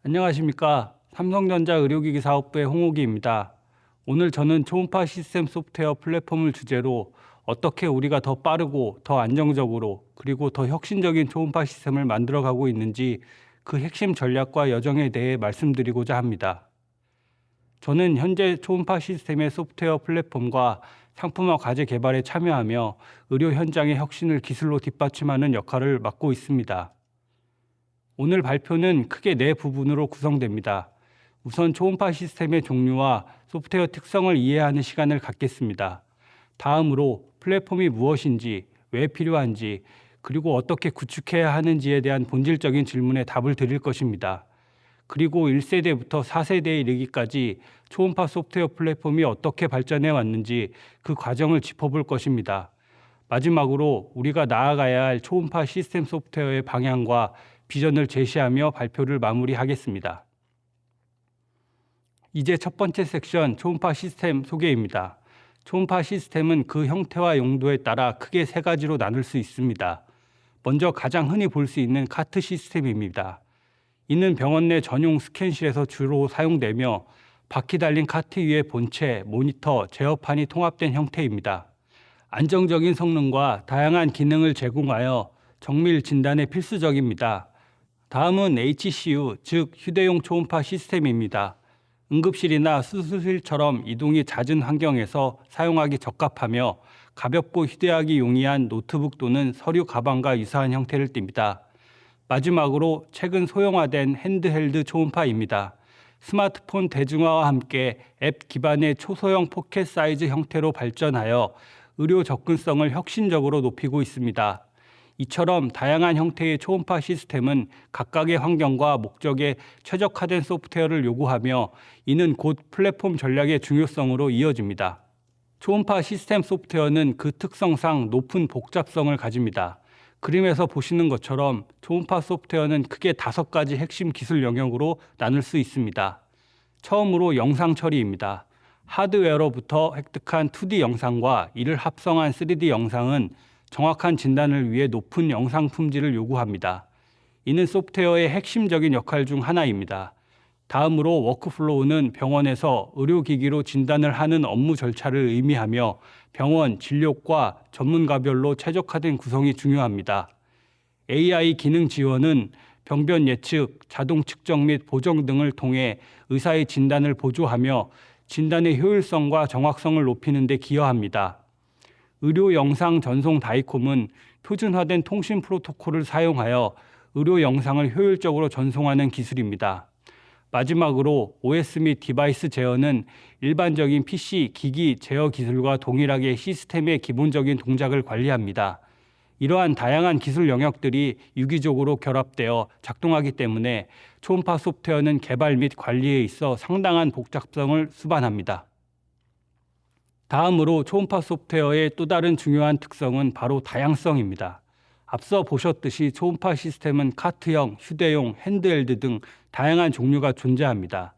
안녕하십니까. 삼성전자 의료기기 사업부의 홍옥기입니다. 오늘 저는 초음파 시스템 소프트웨어 플랫폼을 주제로 어떻게 우리가 더 빠르고 더 안정적으로 그리고 더 혁신적인 초음파 시스템을 만들어가고 있는지 그 핵심 전략과 여정에 대해 말씀드리고자 합니다. 저는 현재 초음파 시스템의 소프트웨어 플랫폼과 상품화 과제 개발에 참여하며 의료 현장의 혁신을 기술로 뒷받침하는 역할을 맡고 있습니다. 오늘 발표는 크게 네 부분으로 구성됩니다. 우선 초음파 시스템의 종류와 소프트웨어 특성을 이해하는 시간을 갖겠습니다. 다음으로 플랫폼이 무엇인지, 왜 필요한지, 그리고 어떻게 구축해야 하는지에 대한 본질적인 질문에 답을 드릴 것입니다. 그리고 1세대부터 4세대에 이르기까지 초음파 소프트웨어 플랫폼이 어떻게 발전해 왔는지 그 과정을 짚어볼 것입니다. 마지막으로 우리가 나아가야 할 초음파 시스템 소프트웨어의 방향과 비전을 제시하며 발표를 마무리하겠습니다. 이제 첫 번째 섹션 초음파 시스템 소개입니다. 초음파 시스템은 그 형태와 용도에 따라 크게 세 가지로 나눌 수 있습니다. 먼저 가장 흔히 볼 수 있는 카트 시스템입니다. 이는 병원 내 전용 스캔실에서 주로 사용되며 바퀴 달린 카트 위에 본체, 모니터, 제어판이 통합된 형태입니다. 안정적인 성능과 다양한 기능을 제공하여 정밀 진단에 필수적입니다. 다음은 HCU, 즉 휴대용 초음파 시스템입니다. 응급실이나 수술실처럼 이동이 잦은 환경에서 사용하기 적합하며 가볍고 휴대하기 용이한 노트북 또는 서류 가방과 유사한 형태를 띱니다. 마지막으로 최근 소형화된 핸드헬드 초음파입니다. 스마트폰 대중화와 함께 앱 기반의 초소형 포켓 사이즈 형태로 발전하여 의료 접근성을 혁신적으로 높이고 있습니다. 이처럼 다양한 형태의 초음파 시스템은 각각의 환경과 목적에 최적화된 소프트웨어를 요구하며 이는 곧 플랫폼 전략의 중요성으로 이어집니다. 초음파 시스템 소프트웨어는 그 특성상 높은 복잡성을 가집니다. 그림에서 보시는 것처럼 초음파 소프트웨어는 크게 5가지 핵심 기술 영역으로 나눌 수 있습니다. 처음으로 영상 처리입니다. 하드웨어로부터 획득한 2D 영상과 이를 합성한 3D 영상은 정확한 진단을 위해 높은 영상 품질을 요구합니다. 이는 소프트웨어의 핵심적인 역할 중 하나입니다. 다음으로 워크플로우는 병원에서 의료기기로 진단을 하는 업무 절차를 의미하며 병원, 진료과 전문가별로 최적화된 구성이 중요합니다. AI 기능 지원은 병변 예측, 자동 측정 및 보정 등을 통해 의사의 진단을 보조하며 진단의 효율성과 정확성을 높이는 데 기여합니다. 의료 영상 전송 다이콤은 표준화된 통신 프로토콜을 사용하여 의료 영상을 효율적으로 전송하는 기술입니다. 마지막으로 OS 및 디바이스 제어는 일반적인 PC, 기기 제어 기술과 동일하게 시스템의 기본적인 동작을 관리합니다. 이러한 다양한 기술 영역들이 유기적으로 결합되어 작동하기 때문에 초음파 소프트웨어는 개발 및 관리에 있어 상당한 복잡성을 수반합니다. 다음으로 초음파 소프트웨어의 또 다른 중요한 특성은 바로 다양성입니다. 앞서 보셨듯이 초음파 시스템은 카트형, 휴대용, 핸드헬드 등 다양한 종류가 존재합니다.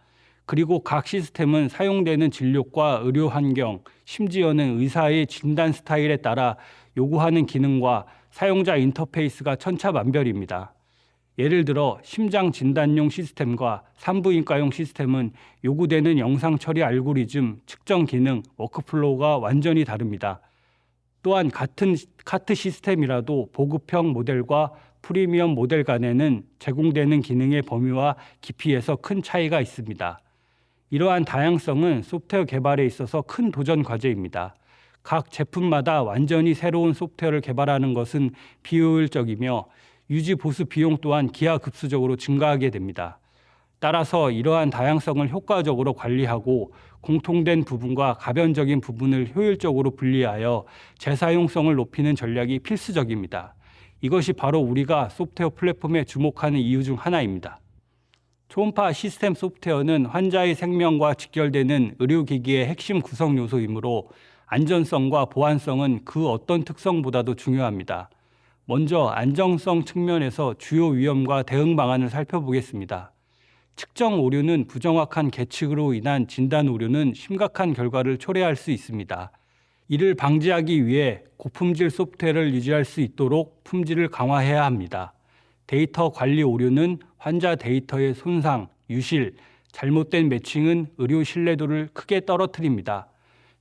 그리고 각 시스템은 사용되는 진료과 의료 환경, 심지어는 의사의 진단 스타일에 따라 요구하는 기능과 사용자 인터페이스가 천차만별입니다. 예를 들어 심장 진단용 시스템과 산부인과용 시스템은 요구되는 영상 처리 알고리즘, 측정 기능, 워크플로우가 완전히 다릅니다. 또한 같은 카트 시스템이라도 보급형 모델과 프리미엄 모델 간에는 제공되는 기능의 범위와 깊이에서 큰 차이가 있습니다. 이러한 다양성은 소프트웨어 개발에 있어서 큰 도전 과제입니다. 각 제품마다 완전히 새로운 소프트웨어를 개발하는 것은 비효율적이며 유지 보수 비용 또한 기하급수적으로 증가하게 됩니다. 따라서 이러한 다양성을 효과적으로 관리하고 공통된 부분과 가변적인 부분을 효율적으로 분리하여 재사용성을 높이는 전략이 필수적입니다. 이것이 바로 우리가 소프트웨어 플랫폼에 주목하는 이유 중 하나입니다. 초음파 시스템 소프트웨어는 환자의 생명과 직결되는 의료기기의 핵심 구성 요소이므로 안전성과 보안성은 그 어떤 특성보다도 중요합니다. 먼저 안정성 측면에서 주요 위험과 대응 방안을 살펴보겠습니다. 측정 오류는 부정확한 계측으로 인한 진단 오류는 심각한 결과를 초래할 수 있습니다. 이를 방지하기 위해 고품질 소프트웨어를 유지할 수 있도록 품질을 강화해야 합니다. 데이터 관리 오류는 환자 데이터의 손상, 유실, 잘못된 매칭은 의료 신뢰도를 크게 떨어뜨립니다.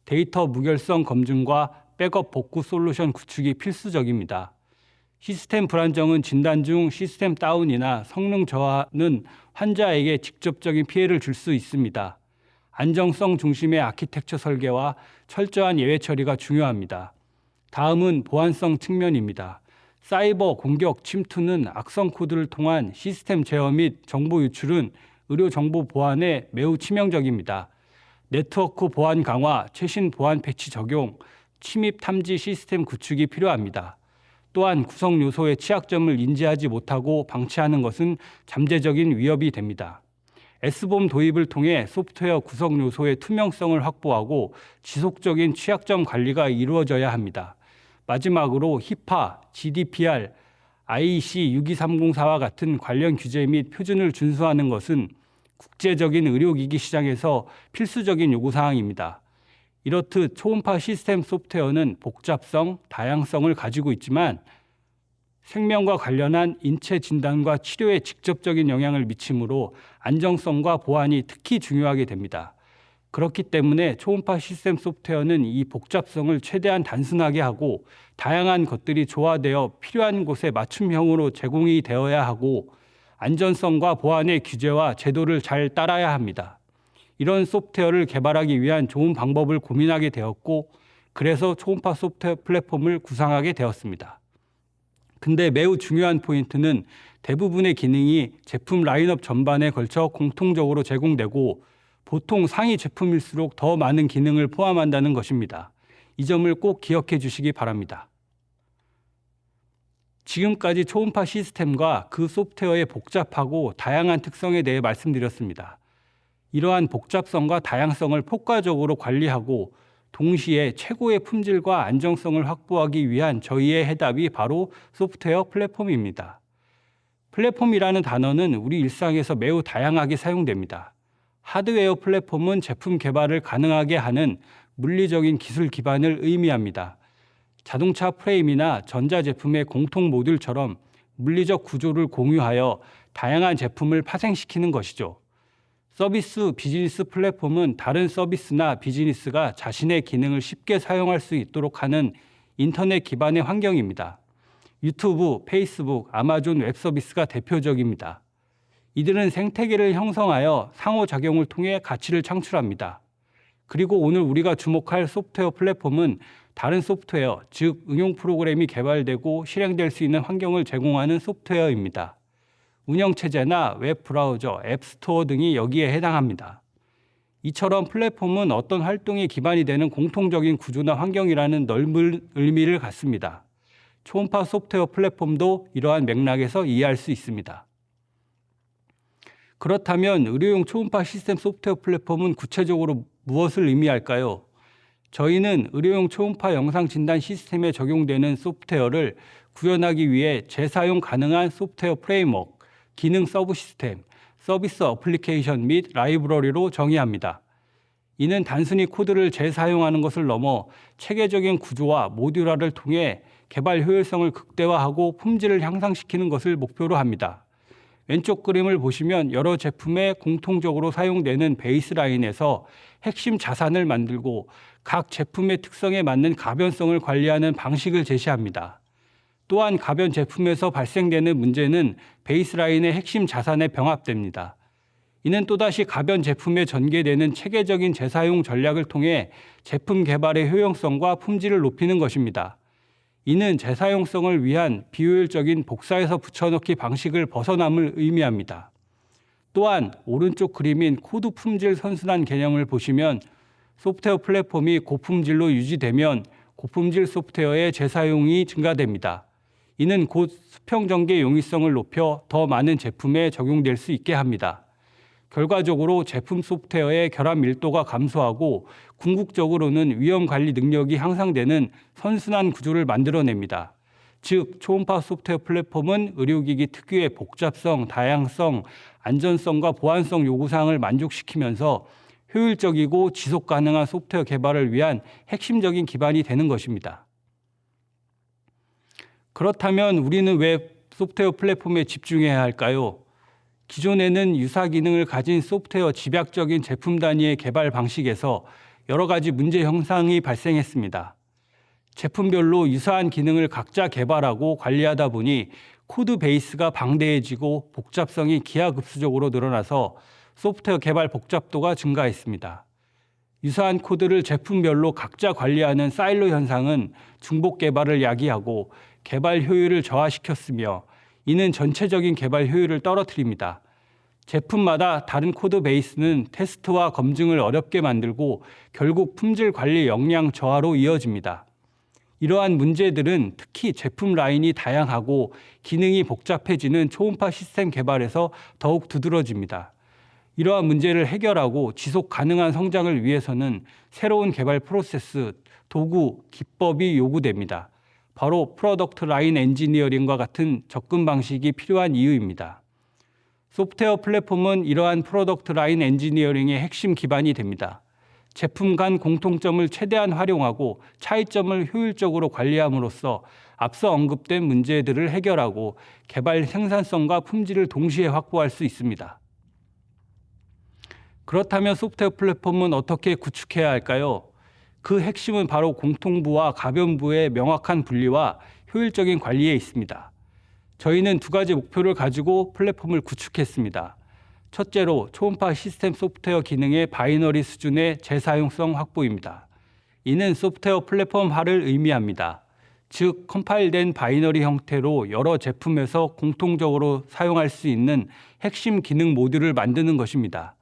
데이터 무결성 검증과 백업 복구 솔루션 구축이 필수적입니다. 시스템 불안정은 진단 중 시스템 다운이나 성능 저하는 환자에게 직접적인 피해를 줄 수 있습니다. 안정성 중심의 아키텍처 설계와 철저한 예외 처리가 중요합니다. 다음은 보안성 측면입니다. 사이버 공격 침투는 악성 코드를 통한 시스템 제어 및 정보 유출은 의료 정보 보안에 매우 치명적입니다. 네트워크 보안 강화, 최신 보안 패치 적용, 침입 탐지 시스템 구축이 필요합니다. 또한 구성 요소의 취약점을 인지하지 못하고 방치하는 것은 잠재적인 위협이 됩니다. S봄 도입을 통해 소프트웨어 구성 요소의 투명성을 확보하고 지속적인 취약점 관리가 이루어져야 합니다. 마지막으로 히파, GDPR, IEC 62304와 같은 관련 규제 및 표준을 준수하는 것은 국제적인 의료기기 시장에서 필수적인 요구사항입니다. 이렇듯 초음파 시스템 소프트웨어는 복잡성, 다양성을 가지고 있지만 생명과 관련한 인체 진단과 치료에 직접적인 영향을 미치므로 안정성과 보안이 특히 중요하게 됩니다. 그렇기 때문에 초음파 시스템 소프트웨어는 이 복잡성을 최대한 단순하게 하고 다양한 것들이 조화되어 필요한 곳에 맞춤형으로 제공이 되어야 하고 안전성과 보안의 규제와 제도를 잘 따라야 합니다. 이런 소프트웨어를 개발하기 위한 좋은 방법을 고민하게 되었고 그래서 초음파 소프트웨어 플랫폼을 구상하게 되었습니다. 근데 매우 중요한 포인트는 대부분의 기능이 제품 라인업 전반에 걸쳐 공통적으로 제공되고 보통 상위 제품일수록 더 많은 기능을 포함한다는 것입니다. 이 점을 꼭 기억해 주시기 바랍니다. 지금까지 초음파 시스템과 그 소프트웨어의 복잡하고 다양한 특성에 대해 말씀드렸습니다. 이러한 복잡성과 다양성을 효과적으로 관리하고 동시에 최고의 품질과 안정성을 확보하기 위한 저희의 해답이 바로 소프트웨어 플랫폼입니다. 플랫폼이라는 단어는 우리 일상에서 매우 다양하게 사용됩니다. 하드웨어 플랫폼은 제품 개발을 가능하게 하는 물리적인 기술 기반을 의미합니다. 자동차 프레임이나 전자제품의 공통 모듈처럼 물리적 구조를 공유하여 다양한 제품을 파생시키는 것이죠. 서비스 비즈니스 플랫폼은 다른 서비스나 비즈니스가 자신의 기능을 쉽게 사용할 수 있도록 하는 인터넷 기반의 환경입니다. 유튜브, 페이스북, 아마존 웹 서비스가 대표적입니다. 이들은 생태계를 형성하여 상호작용을 통해 가치를 창출합니다. 그리고 오늘 우리가 주목할 소프트웨어 플랫폼은 다른 소프트웨어, 즉 응용 프로그램이 개발되고 실행될 수 있는 환경을 제공하는 소프트웨어입니다. 운영체제나 웹브라우저, 앱스토어 등이 여기에 해당합니다. 이처럼 플랫폼은 어떤 활동의 기반이 되는 공통적인 구조나 환경이라는 넓은 의미를 갖습니다. 초음파 소프트웨어 플랫폼도 이러한 맥락에서 이해할 수 있습니다. 그렇다면 의료용 초음파 시스템 소프트웨어 플랫폼은 구체적으로 무엇을 의미할까요? 저희는 의료용 초음파 영상 진단 시스템에 적용되는 소프트웨어를 구현하기 위해 재사용 가능한 소프트웨어 프레임워크, 기능 서브 시스템, 서비스 어플리케이션 및 라이브러리로 정의합니다. 이는 단순히 코드를 재사용하는 것을 넘어 체계적인 구조와 모듈화를 통해 개발 효율성을 극대화하고 품질을 향상시키는 것을 목표로 합니다. 왼쪽 그림을 보시면 여러 제품에 공통적으로 사용되는 베이스라인에서 핵심 자산을 만들고 각 제품의 특성에 맞는 가변성을 관리하는 방식을 제시합니다. 또한 가변 제품에서 발생되는 문제는 베이스라인의 핵심 자산에 병합됩니다. 이는 또다시 가변 제품에 전개되는 체계적인 재사용 전략을 통해 제품 개발의 효용성과 품질을 높이는 것입니다. 이는 재사용성을 위한 비효율적인 복사해서 붙여넣기 방식을 벗어남을 의미합니다. 또한 오른쪽 그림인 코드 품질 선순환 개념을 보시면 소프트웨어 플랫폼이 고품질로 유지되면 고품질 소프트웨어의 재사용이 증가됩니다. 이는 곧 수평 전개 용이성을 높여 더 많은 제품에 적용될 수 있게 합니다. 결과적으로 제품 소프트웨어의 결합 밀도가 감소하고 궁극적으로는 위험 관리 능력이 향상되는 선순환 구조를 만들어냅니다. 즉, 초음파 소프트웨어 플랫폼은 의료기기 특유의 복잡성, 다양성, 안전성과 보안성 요구사항을 만족시키면서 효율적이고 지속 가능한 소프트웨어 개발을 위한 핵심적인 기반이 되는 것입니다. 그렇다면 우리는 왜 소프트웨어 플랫폼에 집중해야 할까요? 기존에는 유사 기능을 가진 소프트웨어 집약적인 제품 단위의 개발 방식에서 여러 가지 문제 형상이 발생했습니다. 제품별로 유사한 기능을 각자 개발하고 관리하다 보니 코드 베이스가 방대해지고 복잡성이 기하급수적으로 늘어나서 소프트웨어 개발 복잡도가 증가했습니다. 유사한 코드를 제품별로 각자 관리하는 사일로 현상은 중복 개발을 야기하고 개발 효율을 저하시켰으며 이는 전체적인 개발 효율을 떨어뜨립니다. 제품마다 다른 코드 베이스는 테스트와 검증을 어렵게 만들고 결국 품질 관리 역량 저하로 이어집니다. 이러한 문제들은 특히 제품 라인이 다양하고 기능이 복잡해지는 초음파 시스템 개발에서 더욱 두드러집니다. 이러한 문제를 해결하고 지속 가능한 성장을 위해서는 새로운 개발 프로세스, 도구, 기법이 요구됩니다. 바로 프로덕트 라인 엔지니어링과 같은 접근 방식이 필요한 이유입니다. 소프트웨어 플랫폼은 이러한 프로덕트 라인 엔지니어링의 핵심 기반이 됩니다. 제품 간 공통점을 최대한 활용하고 차이점을 효율적으로 관리함으로써 앞서 언급된 문제들을 해결하고 개발 생산성과 품질을 동시에 확보할 수 있습니다. 그렇다면 소프트웨어 플랫폼은 어떻게 구축해야 할까요? 그 핵심은 바로 공통부와 가변부의 명확한 분리와 효율적인 관리에 있습니다. 저희는 두 가지 목표를 가지고 플랫폼을 구축했습니다. 첫째로 초음파 시스템 소프트웨어 기능의 바이너리 수준의 재사용성 확보입니다. 이는 소프트웨어 플랫폼화를 의미합니다. 즉, 컴파일된 바이너리 형태로 여러 제품에서 공통적으로 사용할 수 있는 핵심 기능 모듈을 만드는 것입니다.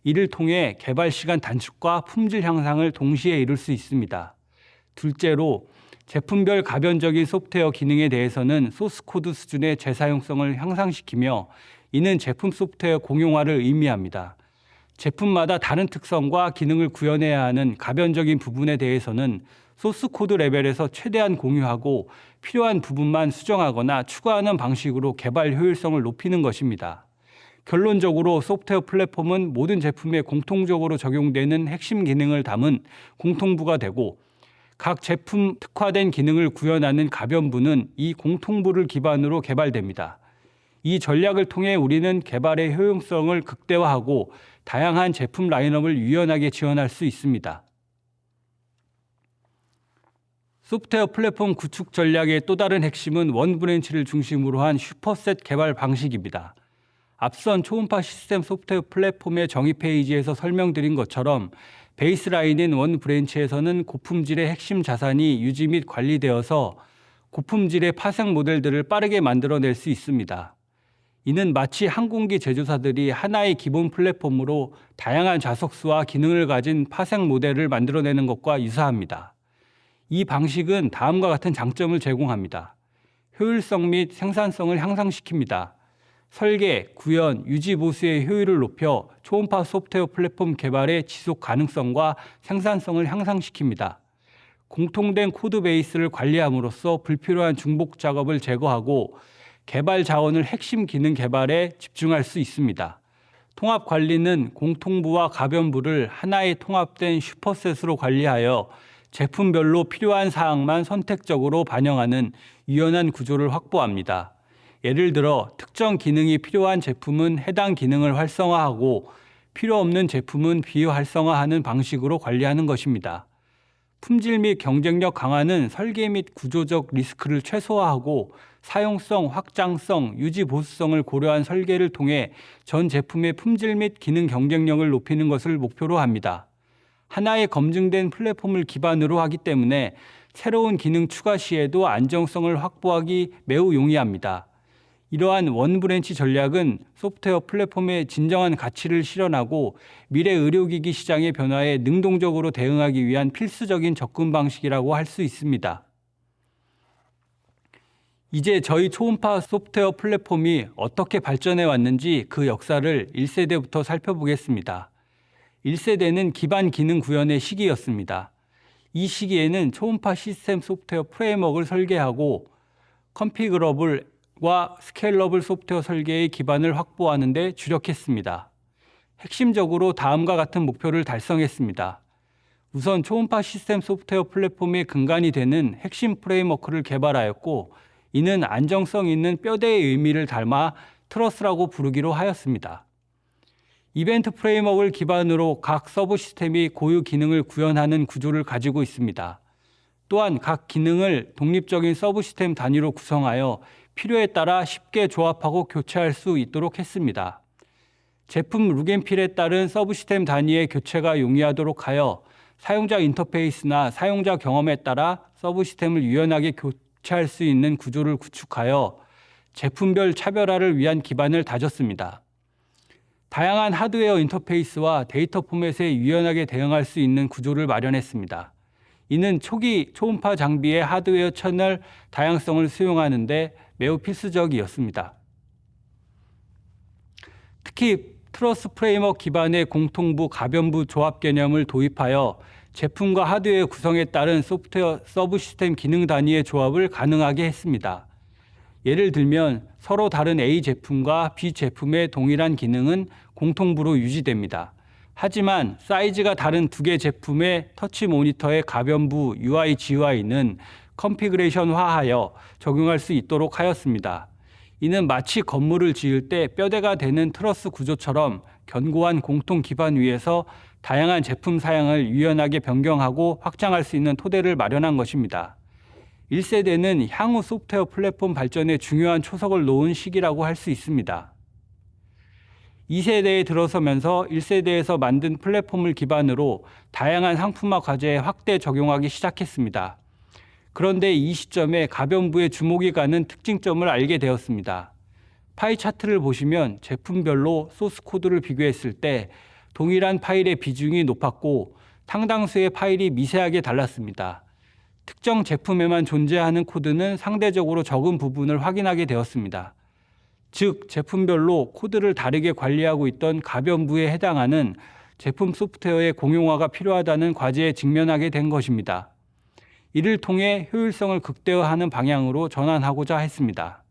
이를 통해 개발 시간 단축과 품질 향상을 동시에 이룰 수 있습니다. 둘째로, 제품별 가변적인 소프트웨어 기능에 대해서는 소스코드 수준의 재사용성을 향상시키며 이는 제품 소프트웨어 공용화를 의미합니다. 제품마다 다른 특성과 기능을 구현해야 하는 가변적인 부분에 대해서는 소스코드 레벨에서 최대한 공유하고 필요한 부분만 수정하거나 추가하는 방식으로 개발 효율성을 높이는 것입니다. 결론적으로 소프트웨어 플랫폼은 모든 제품에 공통적으로 적용되는 핵심 기능을 담은 공통부가 되고 각 제품 특화된 기능을 구현하는 가변부는 이 공통부를 기반으로 개발됩니다. 이 전략을 통해 우리는 개발의 효용성을 극대화하고 다양한 제품 라인업을 유연하게 지원할 수 있습니다. 소프트웨어 플랫폼 구축 전략의 또 다른 핵심은 원 브랜치를 중심으로 한 슈퍼셋 개발 방식입니다. 앞선 초음파 시스템 소프트웨어 플랫폼의 정의 페이지에서 설명드린 것처럼 베이스라인인 원 브랜치에서는 고품질의 핵심 자산이 유지 및 관리되어서 고품질의 파생 모델들을 빠르게 만들어낼 수 있습니다. 이는 마치 항공기 제조사들이 하나의 기본 플랫폼으로 다양한 좌석수와 기능을 가진 파생 모델을 만들어내는 것과 유사합니다. 이 방식은 다음과 같은 장점을 제공합니다. 효율성 및 생산성을 향상시킵니다. 설계, 구현, 유지 보수의 효율을 높여 초음파 소프트웨어 플랫폼 개발의 지속 가능성과 생산성을 향상시킵니다. 공통된 코드 베이스를 관리함으로써 불필요한 중복 작업을 제거하고 개발 자원을 핵심 기능 개발에 집중할 수 있습니다. 통합 관리는 공통부와 가변부를 하나의 통합된 슈퍼셋으로 관리하여 제품별로 필요한 사항만 선택적으로 반영하는 유연한 구조를 확보합니다. 예를 들어 특정 기능이 필요한 제품은 해당 기능을 활성화하고 필요 없는 제품은 비활성화하는 방식으로 관리하는 것입니다. 품질 및 경쟁력 강화는 설계 및 구조적 리스크를 최소화하고 사용성, 확장성, 유지 보수성을 고려한 설계를 통해 전 제품의 품질 및 기능 경쟁력을 높이는 것을 목표로 합니다. 하나의 검증된 플랫폼을 기반으로 하기 때문에 새로운 기능 추가 시에도 안정성을 확보하기 매우 용이합니다. 이러한 원 브랜치 전략은 소프트웨어 플랫폼의 진정한 가치를 실현하고 미래 의료기기 시장의 변화에 능동적으로 대응하기 위한 필수적인 접근 방식이라고 할 수 있습니다. 이제 저희 초음파 소프트웨어 플랫폼이 어떻게 발전해 왔는지 그 역사를 1세대부터 살펴보겠습니다. 1세대는 기반 기능 구현의 시기였습니다. 이 시기에는 초음파 시스템 소프트웨어 프레임워크를 설계하고 컨피그러블과 스케일러블 소프트웨어 설계의 기반을 확보하는 데 주력했습니다. 핵심적으로 다음과 같은 목표를 달성했습니다. 우선 초음파 시스템 소프트웨어 플랫폼의 근간이 되는 핵심 프레임워크를 개발하였고 이는 안정성 있는 뼈대의 의미를 담아 트러스라고 부르기로 하였습니다. 이벤트 프레임워크를 기반으로 각 서브 시스템이 고유 기능을 구현하는 구조를 가지고 있습니다. 또한 각 기능을 독립적인 서브 시스템 단위로 구성하여 필요에 따라 쉽게 조합하고 교체할 수 있도록 했습니다. 제품 룩앤필에 따른 서브 시스템 단위의 교체가 용이하도록 하여 사용자 인터페이스나 사용자 경험에 따라 서브 시스템을 유연하게 교체할 수 있는 구조를 구축하여 제품별 차별화를 위한 기반을 다졌습니다. 다양한 하드웨어 인터페이스와 데이터 포맷에 유연하게 대응할 수 있는 구조를 마련했습니다. 이는 초기 초음파 장비의 하드웨어 채널 다양성을 수용하는 데 매우 필수적이었습니다. 특히 트러스 프레임워크 기반의 공통부 가변부 조합 개념을 도입하여 제품과 하드웨어 구성에 따른 소프트웨어 서브 시스템 기능 단위의 조합을 가능하게 했습니다. 예를 들면 서로 다른 A 제품과 B 제품의 동일한 기능은 공통부로 유지됩니다. 하지만 사이즈가 다른 두 개 제품의 터치 모니터의 가변부 UI, GUI는 컨피그레이션화하여 적용할 수 있도록 하였습니다. 이는 마치 건물을 지을 때 뼈대가 되는 트러스 구조처럼 견고한 공통 기반 위에서 다양한 제품 사양을 유연하게 변경하고 확장할 수 있는 토대를 마련한 것입니다. 1세대는 향후 소프트웨어 플랫폼 발전에 중요한 초석을 놓은 시기라고 할 수 있습니다. 2세대에 들어서면서 1세대에서 만든 플랫폼을 기반으로 다양한 상품화 과제에 확대 적용하기 시작했습니다. 그런데 이 시점에 가변부에 주목이 가는 특징점을 알게 되었습니다. 파이 차트를 보시면 제품별로 소스 코드를 비교했을 때 동일한 파일의 비중이 높았고 상당수의 파일이 미세하게 달랐습니다. 특정 제품에만 존재하는 코드는 상대적으로 적은 부분을 확인하게 되었습니다. 즉, 제품별로 코드를 다르게 관리하고 있던 가변부에 해당하는 제품 소프트웨어의 공용화가 필요하다는 과제에 직면하게 된 것입니다. 이를 통해 효율성을 극대화하는 방향으로 전환하고자 했습니다.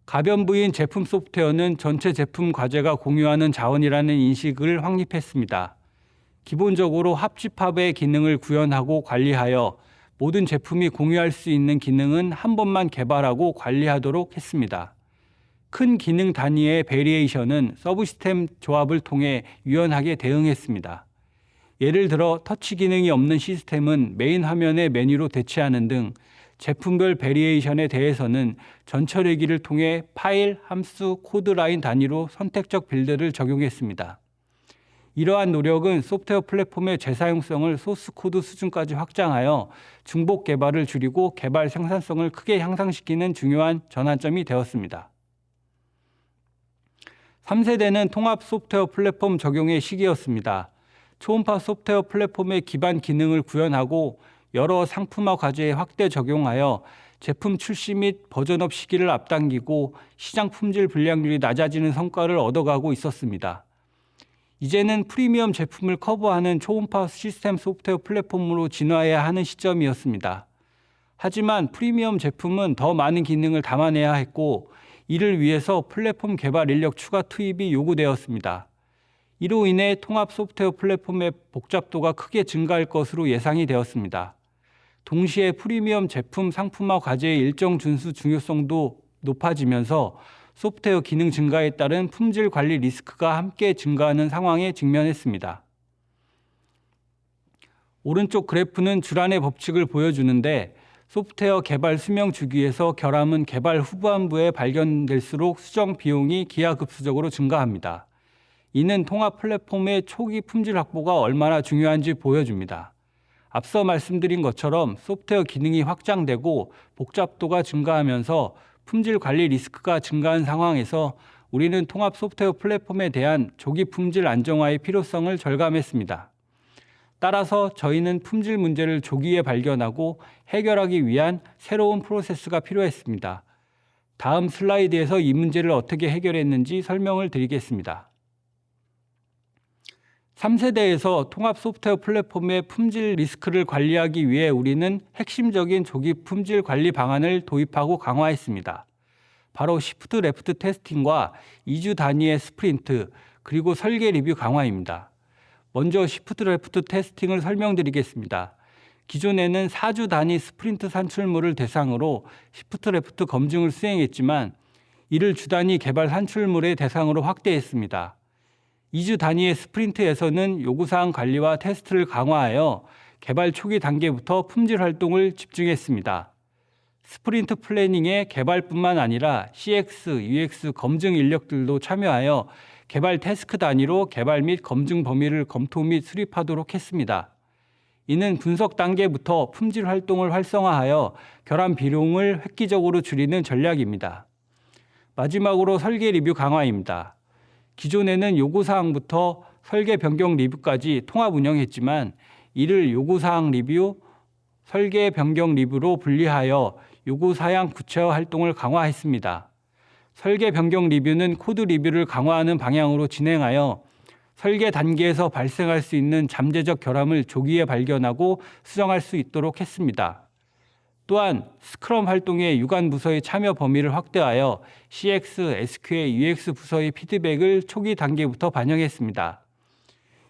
가변부인 제품 소프트웨어는 전체 제품 과제가 공유하는 자원이라는 인식을 확립했습니다. 기본적으로 합집합의 기능을 구현하고 관리하여 모든 제품이 공유할 수 있는 기능은 한 번만 개발하고 관리하도록 했습니다. 큰 기능 단위의 베리에이션은 서브 시스템 조합을 통해 유연하게 대응했습니다. 예를 들어 터치 기능이 없는 시스템은 메인 화면의 메뉴로 대체하는 등 제품별 베리에이션에 대해서는 전처리기를 통해 파일, 함수, 코드 라인 단위로 선택적 빌드를 적용했습니다. 이러한 노력은 소프트웨어 플랫폼의 재사용성을 소스 코드 수준까지 확장하여 중복 개발을 줄이고 개발 생산성을 크게 향상시키는 중요한 전환점이 되었습니다. 3세대는 통합 소프트웨어 플랫폼 적용의 시기였습니다. 초음파 소프트웨어 플랫폼의 기반 기능을 구현하고 여러 상품화 과제에 확대 적용하여 제품 출시 및 버전업 시기를 앞당기고 시장 품질 불량률이 낮아지는 성과를 얻어가고 있었습니다. 이제는 프리미엄 제품을 커버하는 초음파 시스템 소프트웨어 플랫폼으로 진화해야 하는 시점이었습니다. 하지만 프리미엄 제품은 더 많은 기능을 담아내야 했고 이를 위해서 플랫폼 개발 인력 추가 투입이 요구되었습니다. 이로 인해 통합 소프트웨어 플랫폼의 복잡도가 크게 증가할 것으로 예상이 되었습니다. 동시에 프리미엄 제품 상품화 과제의 일정 준수 중요성도 높아지면서 소프트웨어 기능 증가에 따른 품질 관리 리스크가 함께 증가하는 상황에 직면했습니다. 오른쪽 그래프는 주란의 법칙을 보여주는데 소프트웨어 개발 수명 주기에서 결함은 개발 후반부에 발견될수록 수정 비용이 기하급수적으로 증가합니다. 이는 통합 플랫폼의 초기 품질 확보가 얼마나 중요한지 보여줍니다. 앞서 말씀드린 것처럼 소프트웨어 기능이 확장되고 복잡도가 증가하면서 품질 관리 리스크가 증가한 상황에서 우리는 통합 소프트웨어 플랫폼에 대한 조기 품질 안정화의 필요성을 절감했습니다. 따라서 저희는 품질 문제를 조기에 발견하고 해결하기 위한 새로운 프로세스가 필요했습니다. 다음 슬라이드에서 이 문제를 어떻게 해결했는지 설명을 드리겠습니다. 3세대에서 통합 소프트웨어 플랫폼의 품질 리스크를 관리하기 위해 우리는 핵심적인 조기 품질 관리 방안을 도입하고 강화했습니다. 바로 시프트 레프트 테스팅과 2주 단위의 스프린트, 그리고 설계 리뷰 강화입니다. 먼저 시프트 레프트 테스팅을 설명드리겠습니다. 기존에는 4주 단위 스프린트 산출물을 대상으로 시프트 레프트 검증을 수행했지만 이를 주 단위 개발 산출물의 대상으로 확대했습니다. 2주 단위의 스프린트에서는 요구사항 관리와 테스트를 강화하여 개발 초기 단계부터 품질 활동을 집중했습니다. 스프린트 플래닝에 개발뿐만 아니라 CX, UX 검증 인력들도 참여하여 개발 태스크 단위로 개발 및 검증 범위를 검토 및 수립하도록 했습니다. 이는 분석 단계부터 품질 활동을 활성화하여 결함 비용을 획기적으로 줄이는 전략입니다. 마지막으로 설계 리뷰 강화입니다. 기존에는 요구사항부터 설계 변경 리뷰까지 통합 운영했지만 이를 요구사항 리뷰, 설계 변경 리뷰로 분리하여 요구사항 구체화 활동을 강화했습니다. 설계 변경 리뷰는 코드 리뷰를 강화하는 방향으로 진행하여 설계 단계에서 발생할 수 있는 잠재적 결함을 조기에 발견하고 수정할 수 있도록 했습니다. 또한 스크럼 활동의 유관 부서의 참여 범위를 확대하여 CX, SQA, UX 부서의 피드백을 초기 단계부터 반영했습니다.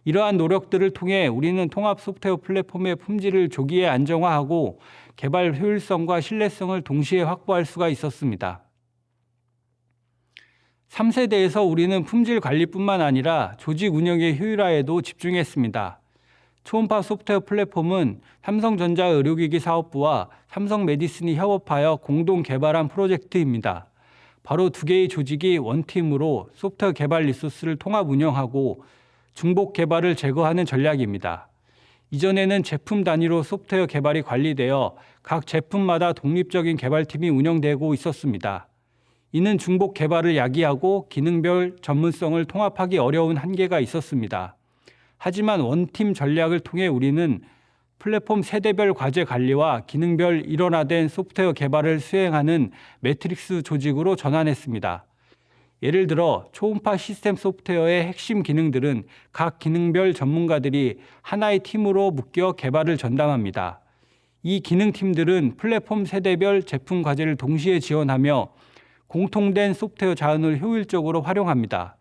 이러한 노력들을 통해 우리는 통합 소프트웨어 플랫폼의 품질을 조기에 안정화하고 개발 효율성과 신뢰성을 동시에 확보할 수가 있었습니다. 3세대에서 우리는 품질 관리뿐만 아니라 조직 운영의 효율화에도 집중했습니다. 초음파 소프트웨어 플랫폼은 삼성전자 의료기기 사업부와 삼성 메디슨이 협업하여 공동 개발한 프로젝트입니다. 바로 두 개의 조직이 원팀으로 소프트웨어 개발 리소스를 통합 운영하고 중복 개발을 제거하는 전략입니다. 이전에는 제품 단위로 소프트웨어 개발이 관리되어 각 제품마다 독립적인 개발팀이 운영되고 있었습니다. 이는 중복 개발을 야기하고 기능별 전문성을 통합하기 어려운 한계가 있었습니다. 하지만 원팀 전략을 통해 우리는 플랫폼 세대별 과제 관리와 기능별 일원화된 소프트웨어 개발을 수행하는 매트릭스 조직으로 전환했습니다. 예를 들어 초음파 시스템 소프트웨어의 핵심 기능들은 각 기능별 전문가들이 하나의 팀으로 묶여 개발을 전담합니다. 이 기능팀들은 플랫폼 세대별 제품 과제를 동시에 지원하며 공통된 소프트웨어 자원을 효율적으로 활용합니다.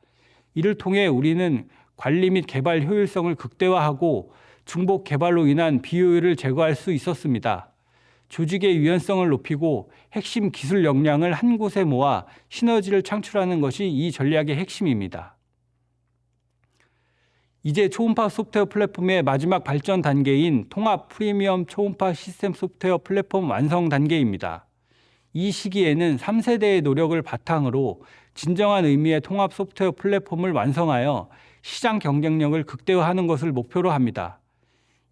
이를 통해 우리는 관리 및 개발 효율성을 극대화하고 중복 개발로 인한 비효율을 제거할 수 있었습니다. 조직의 유연성을 높이고 핵심 기술 역량을 한 곳에 모아 시너지를 창출하는 것이 이 전략의 핵심입니다. 이제 초음파 소프트웨어 플랫폼의 마지막 발전 단계인 통합 프리미엄 초음파 시스템 소프트웨어 플랫폼 완성 단계입니다. 이 시기에는 3세대의 노력을 바탕으로 진정한 의미의 통합 소프트웨어 플랫폼을 완성하여 시장 경쟁력을 극대화하는 것을 목표로 합니다.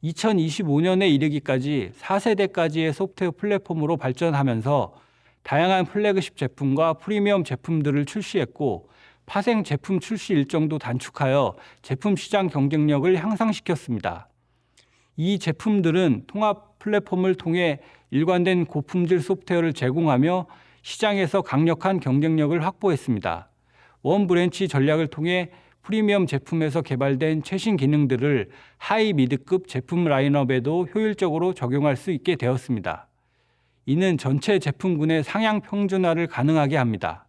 2025년에 이르기까지 4세대까지의 소프트웨어 플랫폼으로 발전하면서 다양한 플래그십 제품과 프리미엄 제품들을 출시했고 파생 제품 출시 일정도 단축하여 제품 시장 경쟁력을 향상시켰습니다. 이 제품들은 통합 플랫폼을 통해 일관된 고품질 소프트웨어를 제공하며 시장에서 강력한 경쟁력을 확보했습니다. 원 브랜치 전략을 통해 프리미엄 제품에서 개발된 최신 기능들을 하이 미드급 제품 라인업에도 효율적으로 적용할 수 있게 되었습니다. 이는 전체 제품군의 상향 평준화를 가능하게 합니다.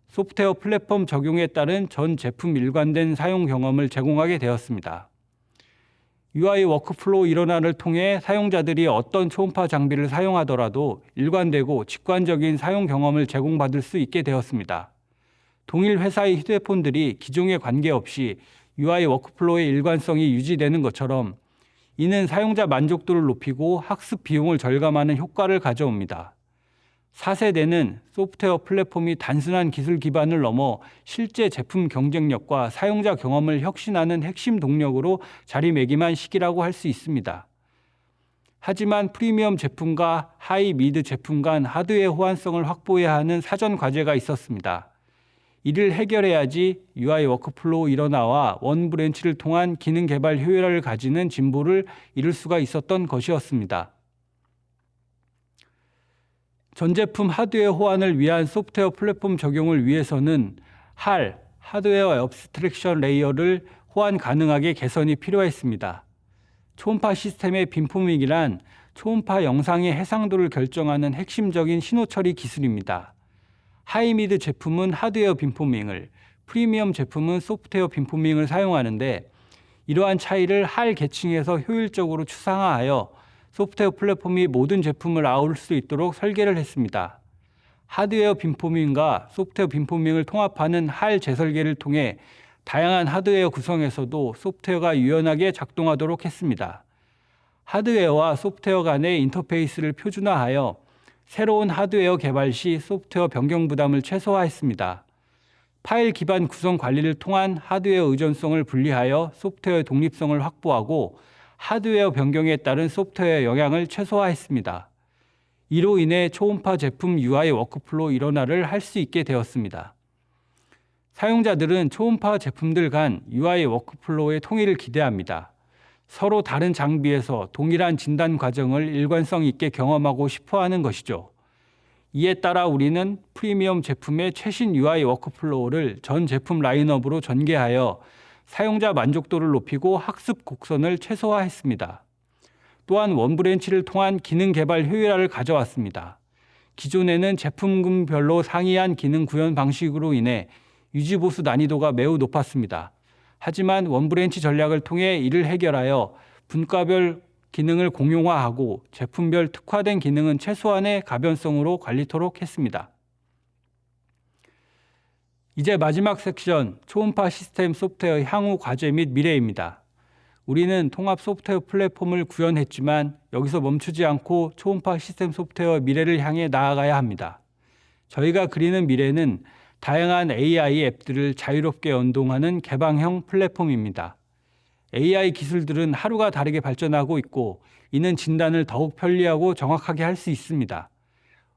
소프트웨어 플랫폼 적용에 따른 전 제품 일관된 사용 경험을 제공하게 되었습니다. UI 워크플로우 일원화를 통해 사용자들이 어떤 초음파 장비를 사용하더라도 일관되고 직관적인 사용 경험을 제공받을 수 있게 되었습니다. 동일 회사의 휴대폰들이 기종에 관계없이 UI 워크플로우의 일관성이 유지되는 것처럼 이는 사용자 만족도를 높이고 학습 비용을 절감하는 효과를 가져옵니다. 4세대는 소프트웨어 플랫폼이 단순한 기술 기반을 넘어 실제 제품 경쟁력과 사용자 경험을 혁신하는 핵심 동력으로 자리매김한 시기라고 할 수 있습니다. 하지만 프리미엄 제품과 하이 미드 제품 간 하드웨어 호환성을 확보해야 하는 사전 과제가 있었습니다. 이를 해결해야지 UI 워크플로우 일원화와 원 브랜치를 통한 기능 개발 효율화를 가지는 진보를 이룰 수가 있었던 것이었습니다. 전 제품 하드웨어 호환을 위한 소프트웨어 플랫폼 적용을 위해서는 HAL, 하드웨어 앱스트랙션 레이어를 호환 가능하게 개선이 필요했습니다. 초음파 시스템의 빔포밍이란 초음파 영상의 해상도를 결정하는 핵심적인 신호 처리 기술입니다. 하이미드 제품은 하드웨어 빔포밍을, 프리미엄 제품은 소프트웨어 빔포밍을 사용하는데 이러한 차이를 HAL 계층에서 효율적으로 추상화하여 소프트웨어 플랫폼이 모든 제품을 아울 수 있도록 설계를 했습니다. 하드웨어 빔포밍과 소프트웨어 빔포밍을 통합하는 할 재설계를 통해 다양한 하드웨어 구성에서도 소프트웨어가 유연하게 작동하도록 했습니다. 하드웨어와 소프트웨어 간의 인터페이스를 표준화하여 새로운 하드웨어 개발 시 소프트웨어 변경 부담을 최소화했습니다. 파일 기반 구성 관리를 통한 하드웨어 의존성을 분리하여 소프트웨어 독립성을 확보하고 하드웨어 변경에 따른 소프트웨어 영향을 최소화했습니다. 이로 인해 초음파 제품 UI 워크플로우 일원화를 할 수 있게 되었습니다. 사용자들은 초음파 제품들 간 UI 워크플로우의 통일을 기대합니다. 서로 다른 장비에서 동일한 진단 과정을 일관성 있게 경험하고 싶어 하는 것이죠. 이에 따라 우리는 프리미엄 제품의 최신 UI 워크플로우를 전 제품 라인업으로 전개하여 사용자 만족도를 높이고 학습 곡선을 최소화했습니다. 또한 원브랜치를 통한 기능 개발 효율화를 가져왔습니다. 기존에는 제품군별로 상이한 기능 구현 방식으로 인해 유지보수 난이도가 매우 높았습니다. 하지만 원브랜치 전략을 통해 이를 해결하여 분과별 기능을 공용화하고 제품별 특화된 기능은 최소한의 가변성으로 관리토록 했습니다. 이제 마지막 섹션, 초음파 시스템 소프트웨어 향후 과제 및 미래입니다. 우리는 통합 소프트웨어 플랫폼을 구현했지만 여기서 멈추지 않고 초음파 시스템 소프트웨어 미래를 향해 나아가야 합니다. 저희가 그리는 미래는 다양한 AI 앱들을 자유롭게 연동하는 개방형 플랫폼입니다. AI 기술들은 하루가 다르게 발전하고 있고 이는 진단을 더욱 편리하고 정확하게 할 수 있습니다.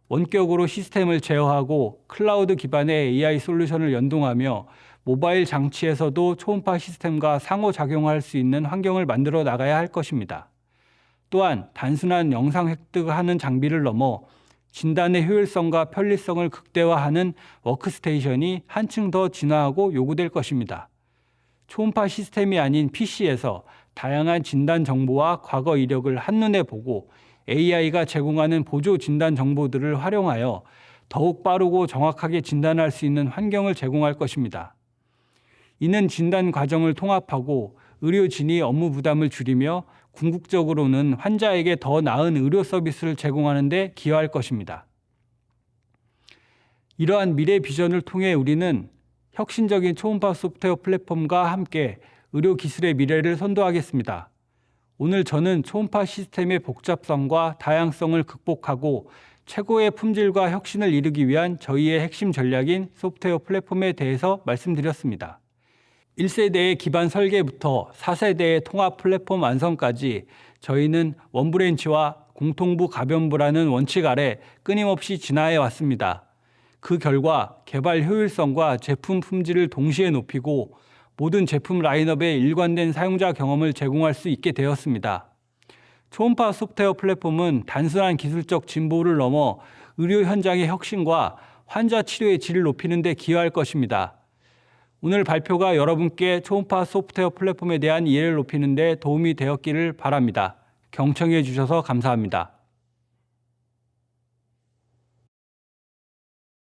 원격으로 시스템을 제어하고 클라우드 기반의 AI 솔루션을 연동하며 모바일 장치에서도 초음파 시스템과 상호작용할 수 있는 환경을 만들어 나가야 할 것입니다. 또한 단순한 영상 획득하는 장비를 넘어 진단의 효율성과 편리성을 극대화하는 워크스테이션이 한층 더 진화하고 요구될 것입니다. 초음파 시스템이 아닌 PC에서 다양한 진단 정보와 과거 이력을 한눈에 보고 AI가 제공하는 보조 진단 정보들을 활용하여 더욱 빠르고 정확하게 진단할 수 있는 환경을 제공할 것입니다. 이는 진단 과정을 통합하고 의료진이 업무 부담을 줄이며 궁극적으로는 환자에게 더 나은 의료 서비스를 제공하는 데 기여할 것입니다. 이러한 미래 비전을 통해 우리는 혁신적인 초음파 소프트웨어 플랫폼과 함께 의료 기술의 미래를 선도하겠습니다. 오늘 저는 초음파 시스템의 복잡성과 다양성을 극복하고 최고의 품질과 혁신을 이루기 위한 저희의 핵심 전략인 소프트웨어 플랫폼에 대해서 말씀드렸습니다. 1세대의 기반 설계부터 4세대의 통합 플랫폼 완성까지 저희는 원브랜치와 공통부 가변부라는 원칙 아래 끊임없이 진화해 왔습니다. 그 결과 개발 효율성과 제품 품질을 동시에 높이고 모든 제품 라인업에 일관된 사용자 경험을 제공할 수 있게 되었습니다. 초음파 소프트웨어 플랫폼은 단순한 기술적 진보를 넘어 의료 현장의 혁신과 환자 치료의 질을 높이는 데 기여할 것입니다. 오늘 발표가 여러분께 초음파 소프트웨어 플랫폼에 대한 이해를 높이는 데 도움이 되었기를 바랍니다. 경청해 주셔서 감사합니다.